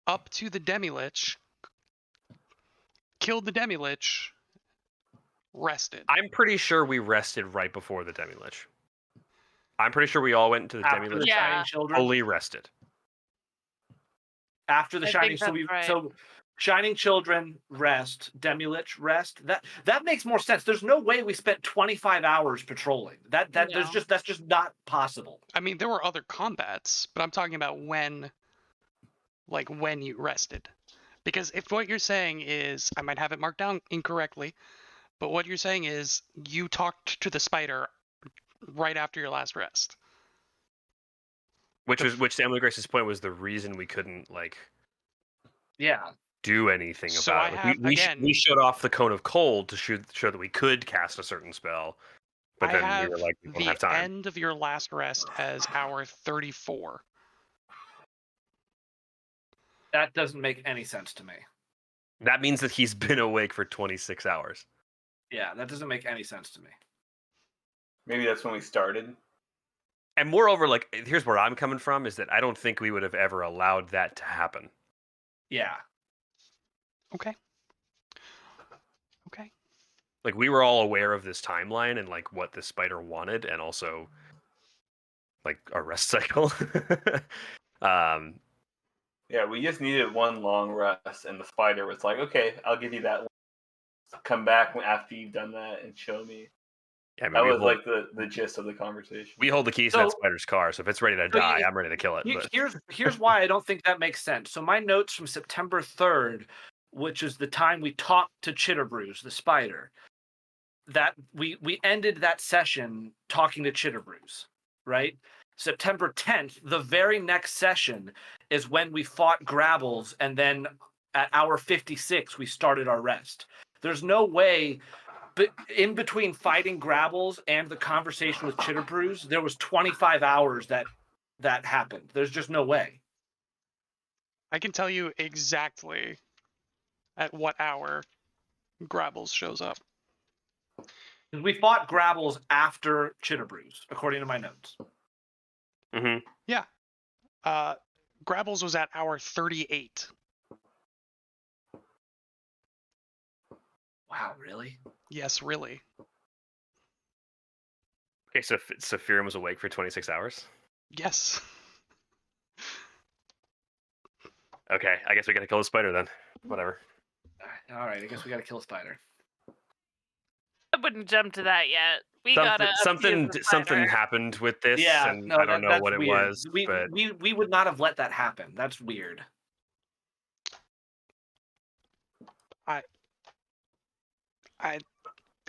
up to the Demi-Lich. Killed the Demi-Lich. Rested. I'm pretty sure we rested right before the Demi-Lich. I'm pretty sure we all went into the Demi-Lich fully rested. After the Shining, so Shining Children rest, Demi-Lich rest. That makes more sense. There's no way we spent 25 hours patrolling. That's just not possible. I mean, there were other combats, but I'm talking about when you rested. Because if what you're saying is, I might have it marked down incorrectly, but what you're saying is you talked to the spider right after your last rest. Which to Emily Grace's point was the reason we couldn't do anything so about it. We shut off the cone of cold to show that we could cast a certain spell, but then we were like, we don't have time. The end of your last rest as hour 34. That doesn't make any sense to me. That means that he's been awake for 26 hours. Yeah, that doesn't make any sense to me. Maybe that's when we started. And moreover, here's where I'm coming from, is that I don't think we would have ever allowed that to happen. Yeah. Okay. We were all aware of this timeline and what the spider wanted, and also our rest cycle. Yeah, we just needed one long rest, and the spider was like, "Okay, I'll give you that one. Come back after you've done that and show me." Yeah, I mean, that was the gist of the conversation. We hold the keys to that spider's car, so if it's ready to die, I'm ready to kill it. Here's why I don't think that makes sense. So my notes from September 3rd, which is the time we talked to Chitterbrews, the spider, that we ended that session talking to Chitterbrews, right? September 10th, the very next session is when we fought Grabbles, and then at hour 56 we started our rest. There's no way. But in between fighting Grabbles and the conversation with Chitterbrews, there was 25 hours that happened. There's just no way. I can tell you exactly at what hour Grabbles shows up. We fought Grabbles after Chitterbrews, according to my notes. Mm-hmm. Yeah. Grabbles was at hour 38. Wow, really? Yes, really. Okay, so Firin was awake for 26 hours? Yes. Okay, I guess we gotta kill the spider then. Whatever. All right, I guess we gotta kill a spider. I wouldn't jump to that yet. Something happened with this, and I don't know what it was. We would not have let that happen. That's weird.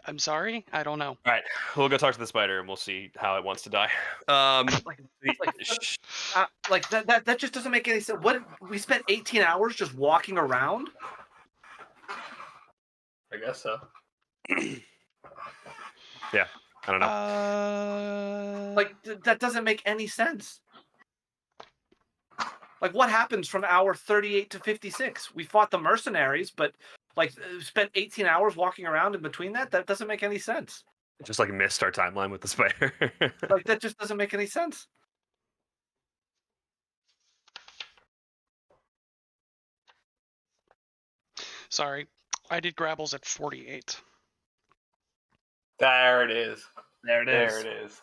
I'm sorry. I don't know. All right, we'll go talk to the spider and we'll see how it wants to die. Like that just doesn't make any sense. What, we spent 18 hours just walking around? I guess so. Yeah, I don't know. Like that doesn't make any sense. Like, what happens from hour 38 to 56? We fought the mercenaries, but like spent 18 hours walking around in between that? That doesn't make any sense. Just like missed our timeline with the spider. Like, that just doesn't make any sense. Sorry, I did Grabbles at 48. There it is. There it is. There it is.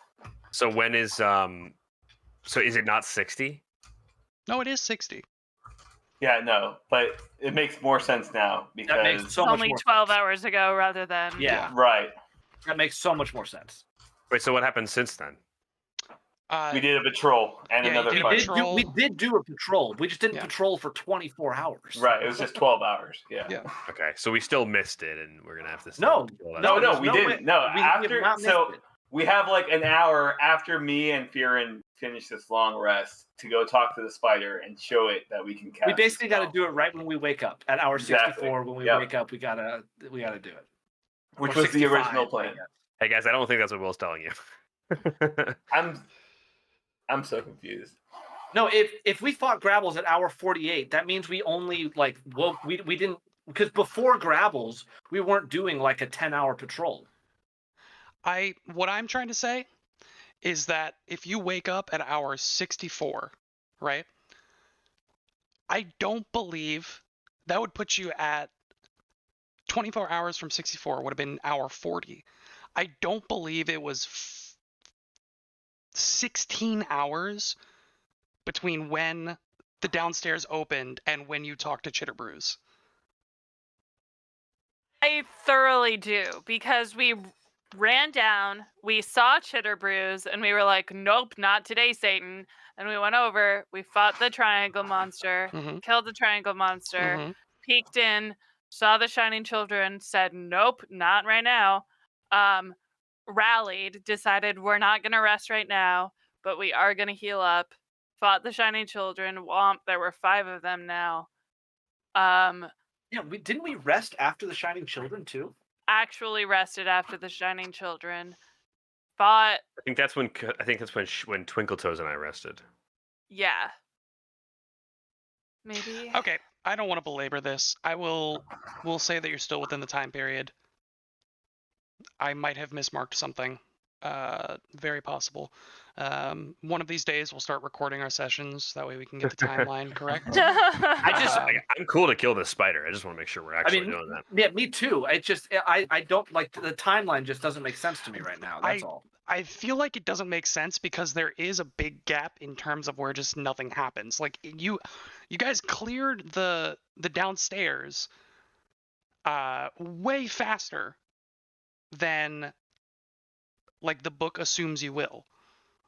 So when is so is it not 60? No, it is 60. Yeah, no, but it makes more sense now because That makes so much Only more 12 sense. hours ago rather than. Yeah, right. that makes so much more sense. Wait, so what happened since then? We did a patrol and yeah, you another did a fight. patrol. We did do a patrol. We just didn't Yeah. patrol for 24 hours. Right, it was just 12 hours. Yeah. Yeah. Okay, so we still missed it, and we're gonna have to. No, kill that No, out. no, we didn't. way. No, We have after not missed so it. we have like an hour after me and Firen finish this long rest to go talk to the spider and show it that we can cast. We basically got to spell. do it right when we wake up. At hour Exactly. 64, when we Yep. wake up, we gotta do it. Which Or was the 65, original I plan. guess. Hey guys, I don't think that's what Will's telling you. I'm so confused. No, if we fought Grabbles at hour 48, that means we only like woke. We didn't, because before Grabbles we weren't doing like a 10-hour patrol. What I'm trying to say is that if you wake up at hour 64, right? I don't believe that would put you at 24 hours from 64 would have been hour 40. I don't believe it was 16 hours between when the downstairs opened and when you talked to Chitterbrews. I thoroughly do, because we ran down, we saw Chitterbrews, and we were like, nope, not today, Satan. And we went over, we fought the triangle monster, Mhm. killed the triangle monster, Mhm. peeked in, saw the shining children, said, nope, not right now. Rallied, decided we're not going to rest right now, but we are going to heal up. Fought the shining children, womp, there were 5 of them now. Yeah, didn't we rest after the Shining Children too? Actually rested after the shining children. Fought, I think that's when when Twinkletoes and I rested. yeah. Maybe. Okay, I don't want to belabor this. We'll say that you're still within the time period. I might have mismarked something. Very possible. One of these days we'll start recording our sessions. That way we can get the timeline correct. I'm cool to kill this spider. I just want to make sure we're actually doing that. Yeah, me too. It just I don't like the timeline. Just doesn't make sense to me right now. That's all. I feel like it doesn't make sense because there is a big gap in terms of where just nothing happens. Like you guys cleared the downstairs way faster than like the book assumes you will,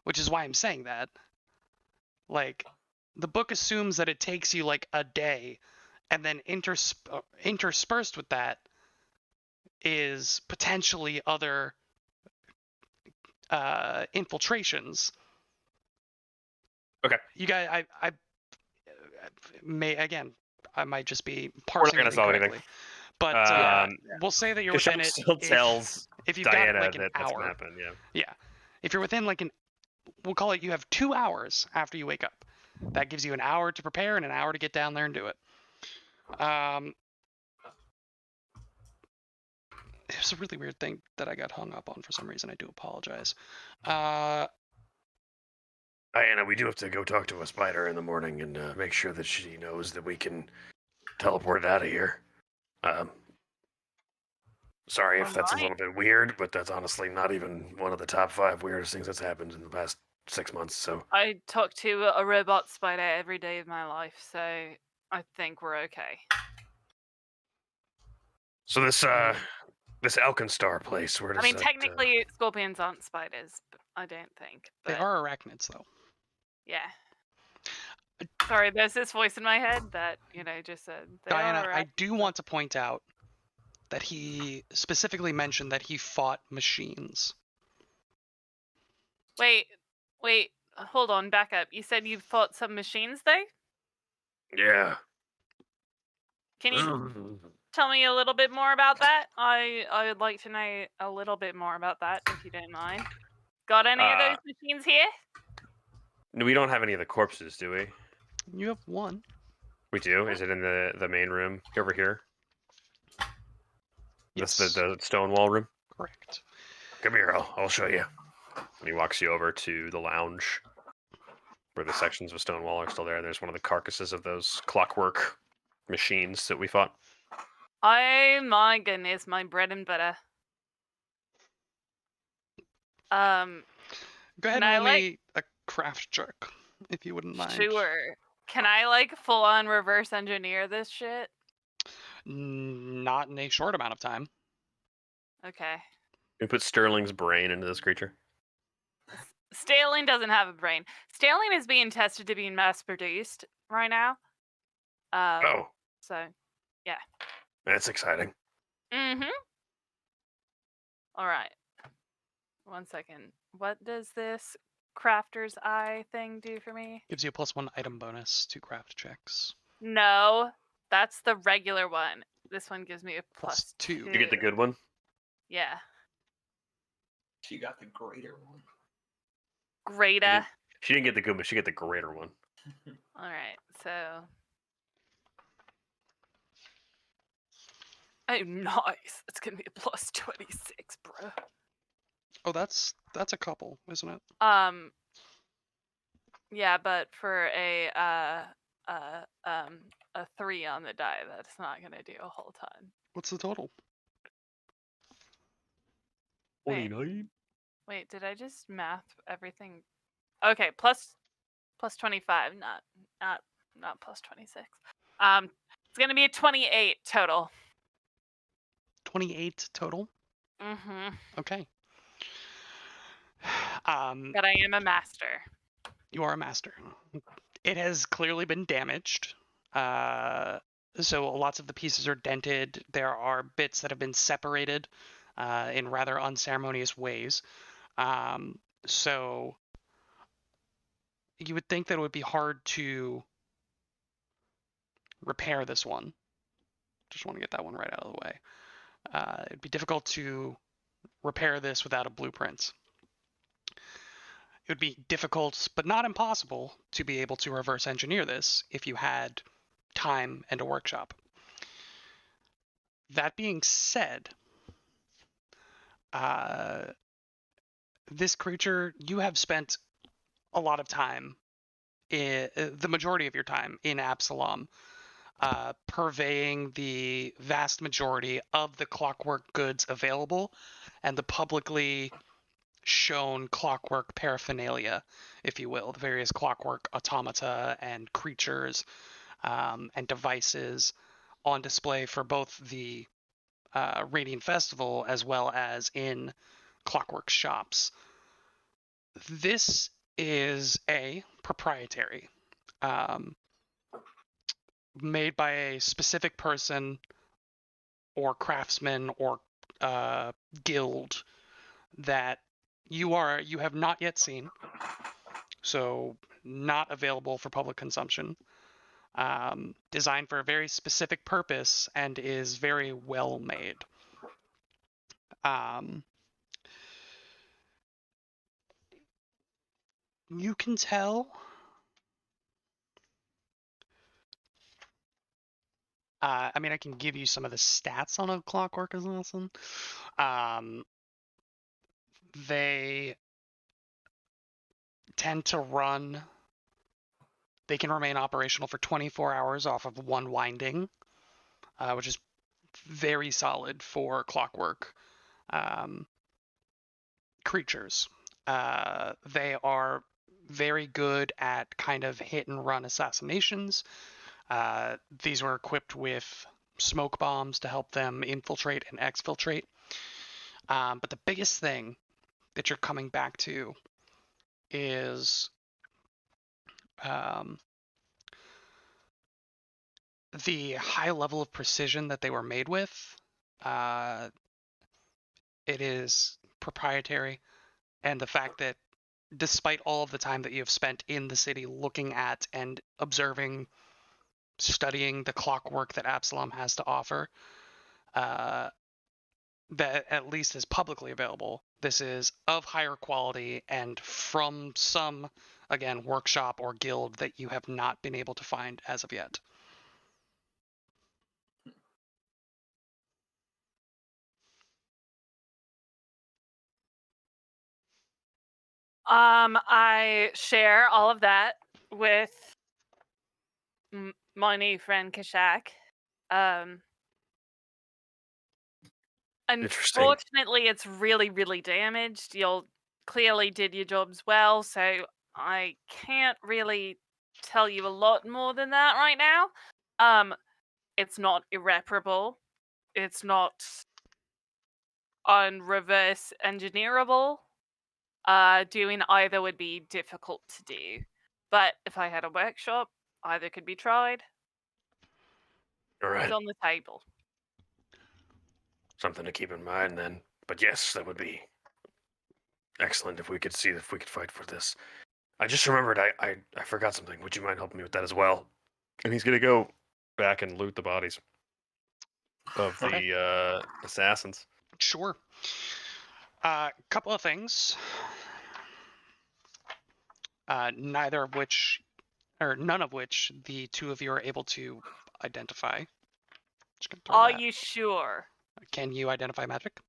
which is why I'm saying that. Like the book assumes that it takes you like a day, and then interspersed with that is potentially other infiltrations. Okay. You guys, I might just be We're not parsing gonna it solve incorrectly. anything. But we'll say that you're Kashuk within it. still tells if you've Diana got like an that's hour. gonna happen. Yeah. Yeah. If you're within like we'll call it, you have 2 hours after you wake up. That gives you an hour to prepare and an hour to get down there and do it. It was a really weird thing that I got hung up on for some reason. I do apologize. Diana, we do have to go talk to a spider in the morning and make sure that she knows that we can teleport it out of here. Sorry if that's a little bit weird, but that's honestly not even one of the top 5 weirdest things that's happened in the past 6 months. So I talk to a robot spider every day of my life, so I think we're okay. So this Alkenstar place, where does I mean, that, technically, scorpions aren't spiders, but I don't think. They But are arachnids, though. yeah. Sorry, there's this voice in my head that just said. They Diana, are I do want to point out that he specifically mentioned that he fought machines. Wait, hold on, back up. You said you fought some machines, though? Yeah. Can you tell me a little bit more about that? I would like to know a little bit more about that, if you don't mind. Got any of those machines here? No, we don't have any of the corpses, do we? You have one. We do. Is it in the main room over here? Yes. The stone wall room. Correct. Come here, I'll show you. And he walks you over to the lounge, where the sections of stone wall are still there. And there's one of the carcasses of those clockwork machines that we fought. Oh my goodness, my bread and butter. Go ahead and I roll me a craft check, if you wouldn't mind. Sure. Can I full on reverse engineer this shit? Not in a short amount of time. Okay. We put Sterling's brain into this creature. Sterling doesn't have a brain. Sterling is being tested to be mass produced right now. Oh. So, yeah. That's exciting. Mm-hmm. All right. 1 second. What does this crafter's eye thing do for me? Gives you a +1 item bonus to craft checks. No, that's the regular one. This one gives me a +2. You get the good one? Yeah. She got the greater one. Greater. She didn't get the good one. She got the greater one. All right. So. Oh, nice. It's gonna be a +26, bro. Oh, that's a couple, isn't it? Yeah, but for a 3 on the die, that's not gonna do a whole ton. What's the total? 29. Wait, did I just math everything? Okay, plus 25, not +26. It's gonna be a 28 total. 28 total? Mm-hmm. Okay. But I am a master. You are a master. It has clearly been damaged. So lots of the pieces are dented. There are bits that have been separated in rather unceremonious ways. So you would think that it would be hard to repair this one. Just want to get that one right out of the way. It'd be difficult to repair this without a blueprint. It would be difficult, but not impossible, to be able to reverse engineer this if you had time and a workshop. That being said, this creature, you have spent a lot of time, the majority of your time in Absalom, purveying the vast majority of the clockwork goods available and the publicly shown clockwork paraphernalia, if you will, the various clockwork automata and creatures and devices on display for both the Radiant Festival as well as in clockwork shops. This is proprietary, made by a specific person or craftsman or guild that you have not yet seen, so not available for public consumption. Designed for a very specific purpose and is very well made. You can tell I mean, I can give you some of the stats on a clockwork assassin. They tend to run. They can remain operational for 24 hours off of one winding, which is very solid for clockwork creatures. They are very good at kind of hit and run assassinations. These were equipped with smoke bombs to help them infiltrate and exfiltrate. But the biggest thing that you're coming back to is the high level of precision that they were made with It is proprietary, and the fact that despite all of the time that you have spent in the city looking at and observing, studying the clockwork that Absalom has to offer, that at least is publicly available, this is of higher quality and from some, again, workshop or guild that you have not been able to find as of yet. I share all of that with my new friend Kashak. Interesting. Unfortunately, it's really, really damaged. You clearly did your jobs well, so I can't really tell you a lot more than that right now. It's not irreparable. It's not unreverse engineerable. Doing either would be difficult to do. But if I had a workshop, either could be tried. All right. It's on the table. Something to keep in mind then. But yes, that would be excellent if we could see if we could fight for this. I just remembered I forgot something. Would you mind helping me with that as well? And he's gonna go back and loot the bodies of the assassins. Sure. Couple of things. None of which the two of you are able to identify. Are you sure? Can you identify magic?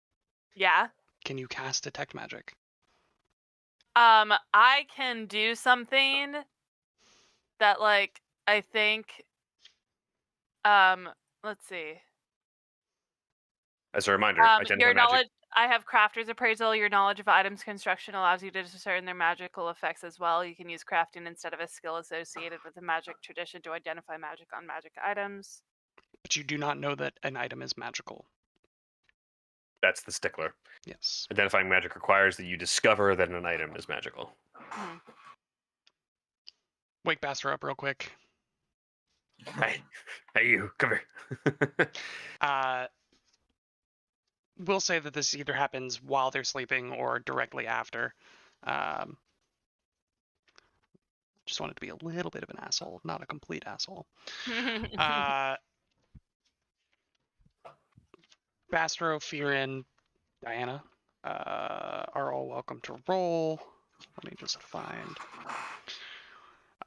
Yeah. Can you cast detect magic? I can do something that, like, I think, let's see. As a reminder, identify your magic. knowledge. I have Crafter's Appraisal. Your knowledge of items construction allows you to discern their magical effects as well. You can use crafting instead of a skill associated with a magic tradition to identify magic on magic items. But you do not know that an item is magical. That's the stickler. Yes. Identifying magic requires that you discover that an item is magical. Wake Baster up real quick. Hey, you, come here. We'll say that this either happens while they're sleeping or directly after. Just wanted to be a little bit of an asshole, not a complete asshole. Bastro, Fearin, Diana are all welcome to roll. Let me just find.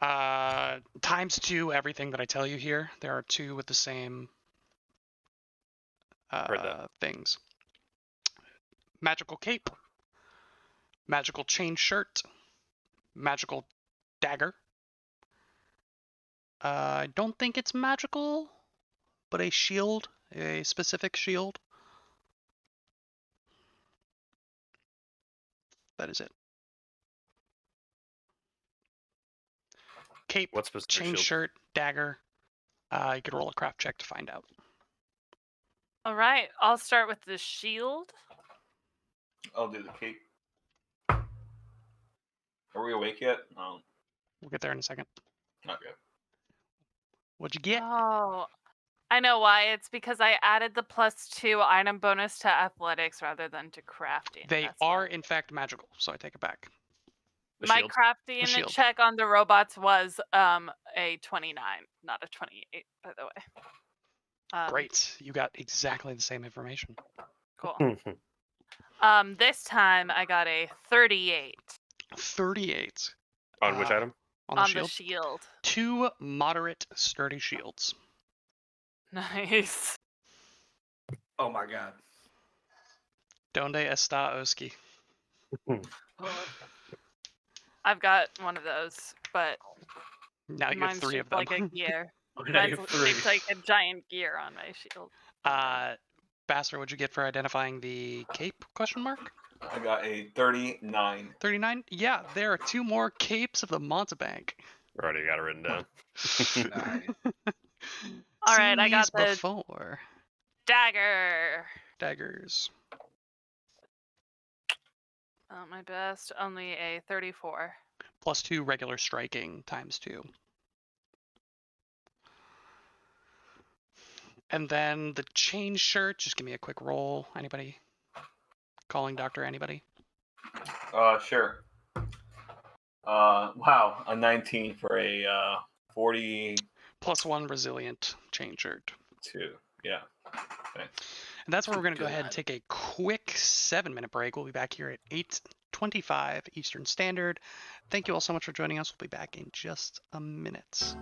×2 everything that I tell you here. There are 2 with the same things. Magical cape, magical chain shirt, magical dagger. I don't think it's magical, but a shield, a specific shield. That is it. Cape, what specific chain shirt, dagger. You could roll a craft check to find out. All right, I'll start with the shield. I'll do the cape. Are we awake yet? No. We'll get there in a second. Okay. What'd you get? Oh, I know why. It's because I added the +2 item bonus to athletics rather than to crafting. They That's are, why. in fact, magical, so I take it back. My shield? crafting check on the robots was a 29, not a 28, by the way. Great. You got exactly the same information. Cool. This time I got a 38. 38. On which item? On the On shield. the shield. 2 moderate sturdy shields. Nice. Oh my god. Donde está Oski? I've got one of those, but Now you have mine's 3 of shaped them. like a gear. Now you Mine's have 3. shaped like a giant gear on my shield. Baster, what'd you get for identifying the cape? Question mark. I got a 39. 39. Yeah, there are 2 more capes of the Montebank. Already got it written down. All right, Seen I got these the before. dagger. Daggers. My best, only a 34. +2 regular striking ×2. And then the chain shirt, just give me a quick roll. Anybody? Calling doctor, anybody? Sure. Wow, a 19 for a 40. +1 resilient chain shirt. 2. Yeah. Okay. And that's where we're going to go ahead and take a quick 7-minute break. We'll be back here at 8:25 Eastern Standard. Thank you all so much for joining us. We'll be back in just a minute.